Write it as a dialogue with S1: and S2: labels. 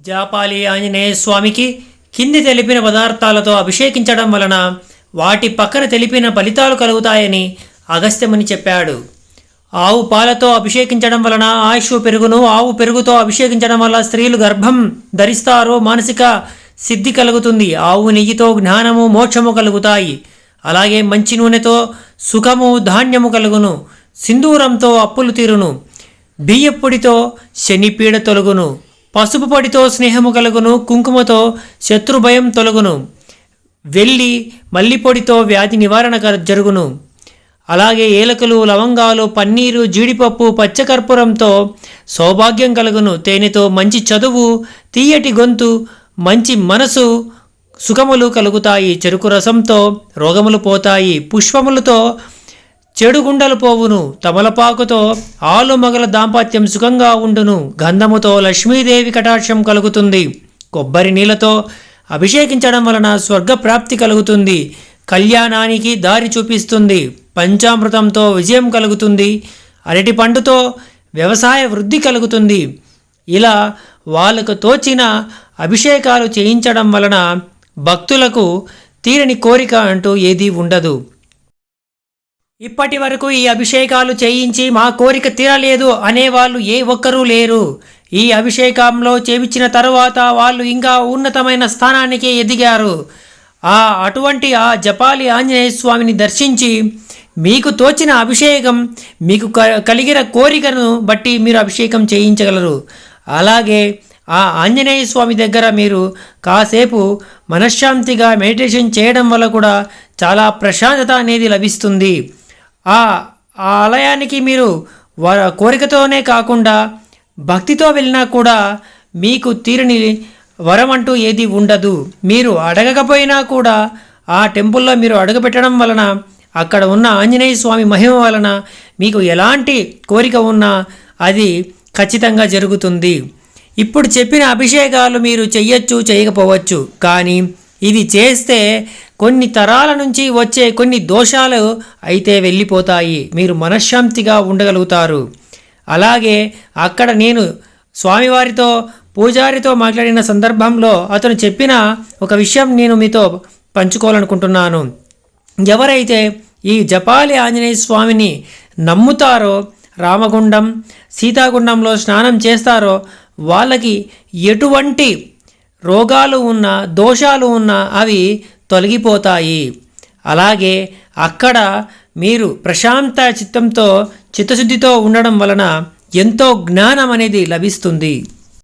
S1: జాపాలి ఆంజనేయ స్వామికి కింది తెలిపిన పదార్థాలతో అభిషేకించడం వలన వాటి పక్కన తెలిపిన ఫలితాలు కలుగుతాయని అగస్త్యముని చెప్పాడు. ఆవు పాలతో అభిషేకించడం వలన ఆయుష్ పెరుగును. ఆవు పెరుగుతో అభిషేకించడం వల్ల స్త్రీలు గర్భం ధరిస్తారు, మానసిక సిద్ధి కలుగుతుంది. ఆవు నెయ్యితో జ్ఞానము మోక్షము కలుగుతాయి. అలాగే మంచి నూనెతో సుఖము ధాన్యము కలుగును. సింధూరంతో అప్పులు తీరును. బియ్యപ്പൊడితో శనిపీడ తొలగును. పసుపు పొడితో స్నేహము కలుగును. కుంకుమతో శత్రుభయం తొలగును. వెల్లి మల్లిపొడితో వ్యాధి నివారణ జరుగును. అలాగే ఏలకులు, లవంగాలు, పన్నీరు, జీడిపప్పు, పచ్చకర్పూరంతో సౌభాగ్యం కలుగును. తేనెతో మంచి చదువు, తీయటి గొంతు, మంచి మనసు, సుఖములు కలుగుతాయి. చెరుకు రసంతో రోగములు పోతాయి. పుష్పములతో చెడు గుండలు పోవును. తమలపాకుతో ఆలు మగల దాంపత్యం సుఖంగా ఉండును. గంధముతో లక్ష్మీదేవి కటాక్షం కలుగుతుంది. కొబ్బరి నీళ్ళతో అభిషేకించడం వలన స్వర్గప్రాప్తి కలుగుతుంది. కళ్యాణానికి దారి చూపిస్తుంది. పంచామృతంతో విజయం కలుగుతుంది. అరటి పండుతో వ్యవసాయ వృద్ధి కలుగుతుంది. ఇలా వాళ్ళకు తోచిన అభిషేకాలు చేయించడం వలన భక్తులకు తీరని కోరిక అంటూ ఏదీ ఉండదు. ఇప్పటి వరకు ఈ అభిషేకాలు చేయించి మా కోరిక తీరలేదు అనేవాళ్ళు ఏ ఒక్కరూ లేరు. ఈ అభిషేకంలో చేయించిన తరువాత వాళ్ళు ఇంకా ఉన్నతమైన స్థానానికి ఎదిగారు. అటువంటి జపాలి ఆంజనేయ స్వామిని దర్శించి మీకు తోచిన అభిషేకం, మీకు కలిగిన కోరికను బట్టి మీరు అభిషేకం చేయించగలరు. అలాగే ఆంజనేయ స్వామి దగ్గర మీరు కాసేపు మనశ్శాంతిగా మెడిటేషన్ చేయడం వల్ల కూడా చాలా ప్రశాంతత అనేది లభిస్తుంది. ఆ ఆలయానికి మీరు కోరికతోనే కాకుండా భక్తితో వెళ్ళినా కూడా మీకు తీరని వరం అంటూ ఏది ఉండదు. మీరు అడగకపోయినా కూడా ఆ టెంపుల్లో మీరు అడుగుపెట్టడం వలన అక్కడ ఉన్న ఆంజనేయ స్వామి మహిమ వలన మీకు ఎలాంటి కోరిక ఉన్నా అది ఖచ్చితంగా జరుగుతుంది. ఇప్పుడు చెప్పిన అభిషేకాలు మీరు చెయ్యొచ్చు, చేయకపోవచ్చు. కానీ ఇది చేస్తే కొన్ని తరాల నుంచి వచ్చే కొన్ని దోషాలు అయితే వెళ్ళిపోతాయి. మీరు మనశ్శాంతిగా ఉండగలుగుతారు. అలాగే అక్కడ నేను స్వామివారితో పూజారితో మాట్లాడిన సందర్భంలో అతను చెప్పిన ఒక విషయం నేను మీతో పంచుకోవాలనుకుంటున్నాను. ఎవరైతే ఈ జపాలి ఆంజనేయ స్వామిని నమ్ముతారో, రామగుండం, సీతాగుండంలో స్నానం చేస్తారో వాళ్ళకి ఎటువంటి రోగాలు ఉన్నా, దోషాలు ఉన్నా అవి తొలగిపోతాయి. అలాగే అక్కడ మీరు ప్రశాంత చిత్తంతో, చిత్తశుద్ధితో ఉండడం వలన ఎంతో జ్ఞానం అనేది లభిస్తుంది.